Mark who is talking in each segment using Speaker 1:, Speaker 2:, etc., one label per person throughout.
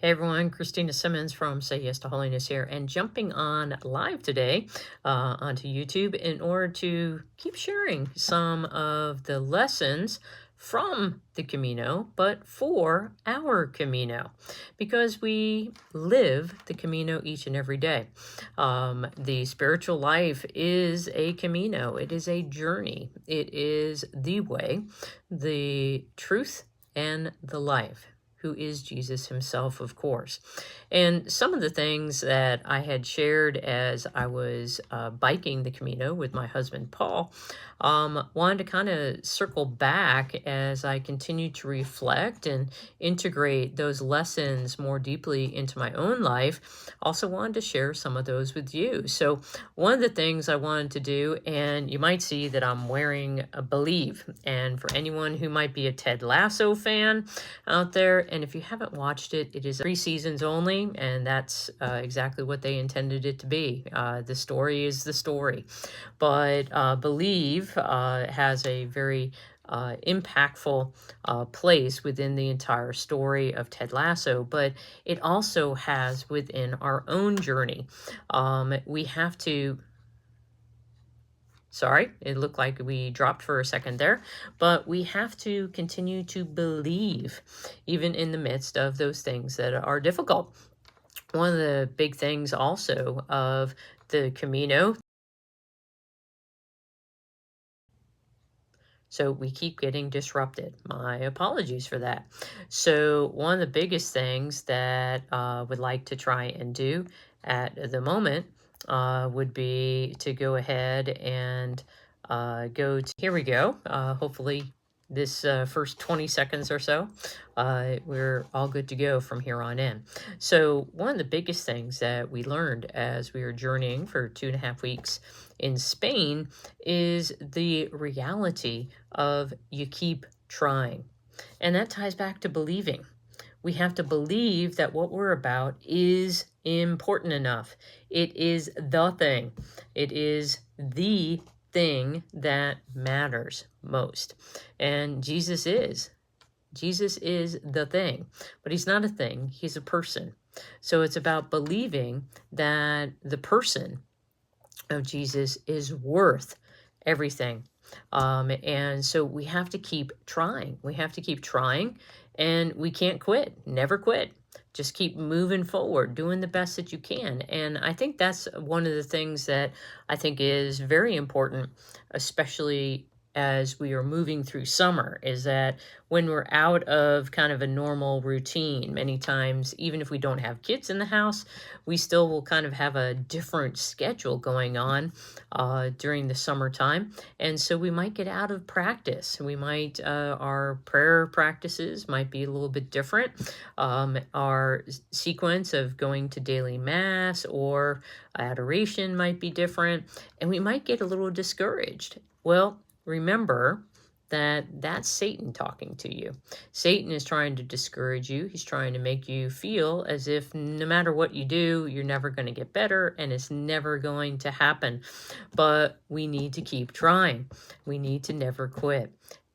Speaker 1: Hey everyone, Christina Simmons from Say Yes to Holiness here, and jumping on live today onto YouTube in order to keep sharing some of the lessons from the Camino, but for our Camino, because we live the Camino each and every day. The spiritual life is a Camino. It is a journey. It is the way, the truth, and the life, who is Jesus himself, of course. And some of the things that I had shared as I was biking the Camino with my husband, Paul, wanted to kind of circle back as I continue to reflect and integrate those lessons more deeply into my own life. Also wanted to share some of those with you. So one of the things I wanted to do, and you might see that I'm wearing a Believe. And for anyone who might be a Ted Lasso fan out there, and if you haven't watched it, it is 3 seasons only, and that's exactly what they intended it to be. The story is the story. But Believe has a very impactful place within the entire story of Ted Lasso, but it also has within our own journey. We have to Sorry, it looked like we dropped for a second there, but we have to continue to believe, even in the midst of those things that are difficult. One of the big things also of the Camino, so we keep getting disrupted. My apologies for that. So one of the biggest things that I would like to try and do at the moment would be to go ahead and go to, here we go. Hopefully this first 20 seconds or so, we're all good to go from here on in. So one of the biggest things that we learned as we were journeying for 2.5 weeks in Spain is the reality of you keep trying. And that ties back to believing. We have to believe that what we're about is important enough. It is the thing. It is the thing that matters most. And Jesus is. Jesus is the thing. But he's not a thing. He's a person. So it's about believing that the person of Jesus is worth everything. And so we have to keep trying. We have to keep trying, and we can't quit. Never quit. Just keep moving forward, doing the best that you can. And I think that's one of the things that I think is very important, especially as we are moving through summer, is that when we're out of kind of a normal routine, many times, even if we don't have kids in the house, we still will kind of have a different schedule going on during the summertime. And so we might get out of practice. We might, our prayer practices might be a little bit different. Our sequence of going to daily mass or adoration might be different, and we might get a little discouraged. Well, remember that that's Satan talking to you. Satan is trying to discourage you. He's trying to make you feel as if no matter what you do, you're never going to get better and it's never going to happen. But we need to keep trying. We need to never quit.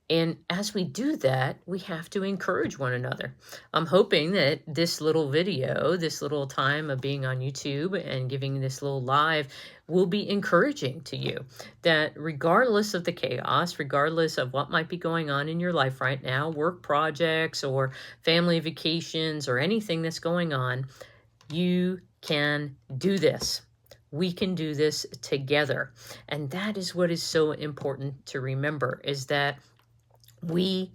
Speaker 1: And as we do that, we have to encourage one another. I'm hoping that this little video, this little time of being on YouTube and giving this little live will be encouraging to you. That regardless of the chaos, regardless of what might be going on in your life right now, work projects or family vacations or anything that's going on, you can do this. We can do this together. And that is what is so important to remember, is that we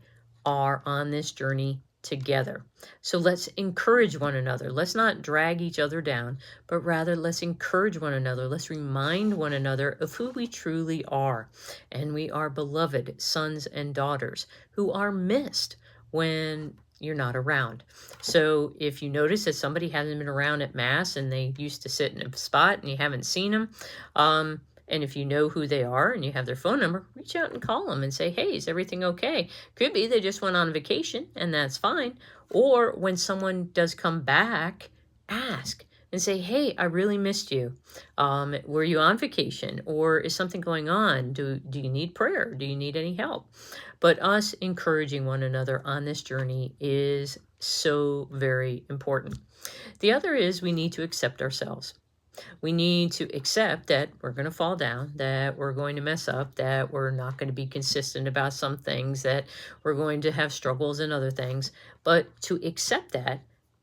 Speaker 1: are on this journey together. So let's encourage one another. Let's not drag each other down, but rather let's encourage one another. Let's remind one another of who we truly are. And we are beloved sons and daughters who are missed when you're not around. So if you notice that somebody hasn't been around at Mass and they used to sit in a spot and you haven't seen them, and if you know who they are and you have their phone number, reach out and call them and say, hey, is everything okay? Could be they just went on vacation, and that's fine. Or when someone does come back, ask. and say, hey, I really missed you. Were you on vacation, or is something going on? Do you need prayer? Do you need any help? But us encouraging one another on this journey is so very important. The other is we need to accept ourselves. We need to accept that we're going to fall down, that we're going to mess up, that we're not going to be consistent about some things, that we're going to have struggles and other things. But to accept that,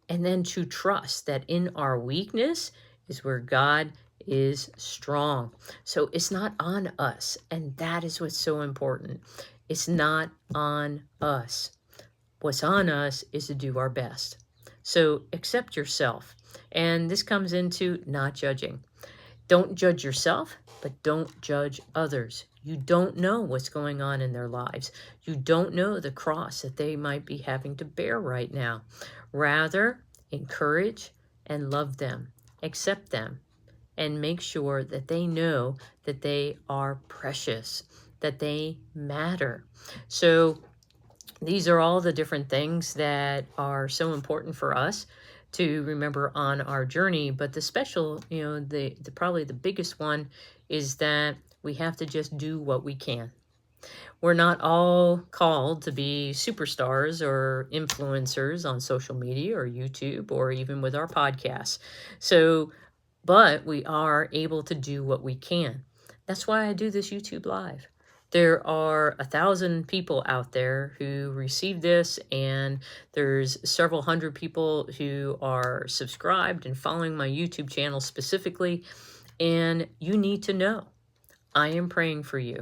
Speaker 1: and then to trust that in our weakness is where God is strong. So it's not on us. And that is what's so important. It's not on us. What's on us is to do our best. So accept yourself. And this comes into not judging. Don't judge yourself, but don't judge others. You don't know what's going on in their lives. You don't know the cross that they might be having to bear right now. Rather, encourage and love them, accept them, and make sure that they know that they are precious, that they matter. So these are all the different things that are so important for us to remember on our journey. But the special, the probably the biggest one is that we have to just do what we can. We're not all called to be superstars or influencers on social media or YouTube or even with our podcasts. So, but we are able to do what we can. That's why I do this YouTube Live. There are 1,000 people out there who receive this, and there's several hundred people who are subscribed and following my YouTube channel specifically. And you need to know, I am praying for you.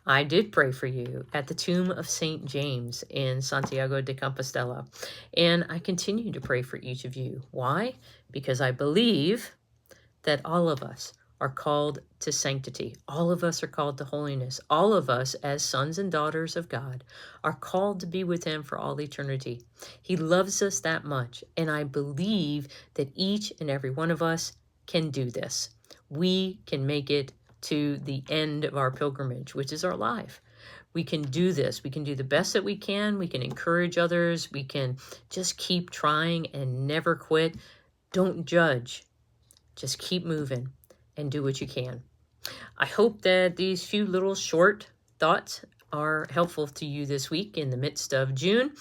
Speaker 1: I did pray for you at the tomb of St. James in Santiago de Compostela. And I continue to pray for each of you. Why? Because I believe that all of us are called to sanctity. All of us are called to holiness. All of us, as sons and daughters of God, are called to be with him for all eternity. He loves us that much, and I believe that each and every one of us can do this. We can make it to the end of our pilgrimage, which is our life. We can do this. We can do the best that we can. We can encourage others. We can just keep trying and never quit. Don't judge. Just keep moving and do what you can. I hope that these few little short thoughts are helpful to you this week in the midst of June.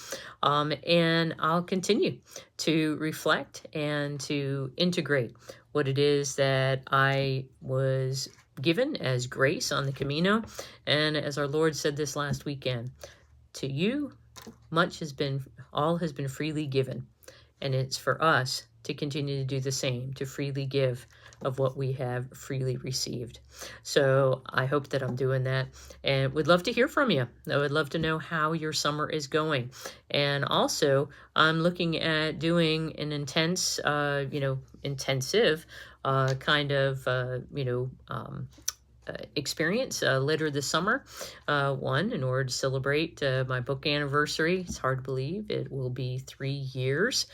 Speaker 1: And I'll continue to reflect and to integrate what it is that I was given as grace on the Camino. And as our Lord said this last weekend, to you, all has been freely given. And it's for us to continue to do the same, to freely give of what we have freely received. So I hope that I'm doing that, and would love to hear from you. I would love to know how your summer is going. And also, I'm looking at doing an intensive kind of, experience later this summer. In order to celebrate my book anniversary. It's hard to believe it will be 3 years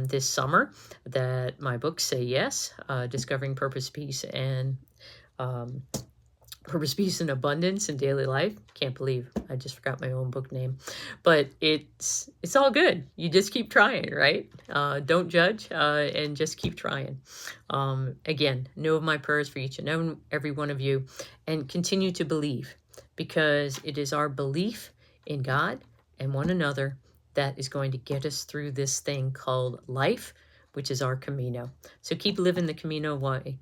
Speaker 1: this summer that my books Say Yes, Discovering Purpose, Peace, and Purpose, Peace, and Abundance in Daily Life. Can't believe I just forgot my own book name. But it's all good. You just keep trying, right? Don't judge and just keep trying. Again, know of my prayers for each and every one of you, and continue to believe, because it is our belief in God and one another that is going to get us through this thing called life, which is our Camino. So keep living the Camino way.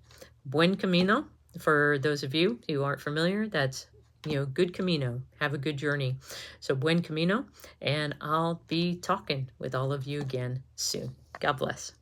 Speaker 1: Buen Camino. For those of you who aren't familiar, that's, good Camino. Have a good journey. So buen Camino, and I'll be talking with all of you again soon. God bless.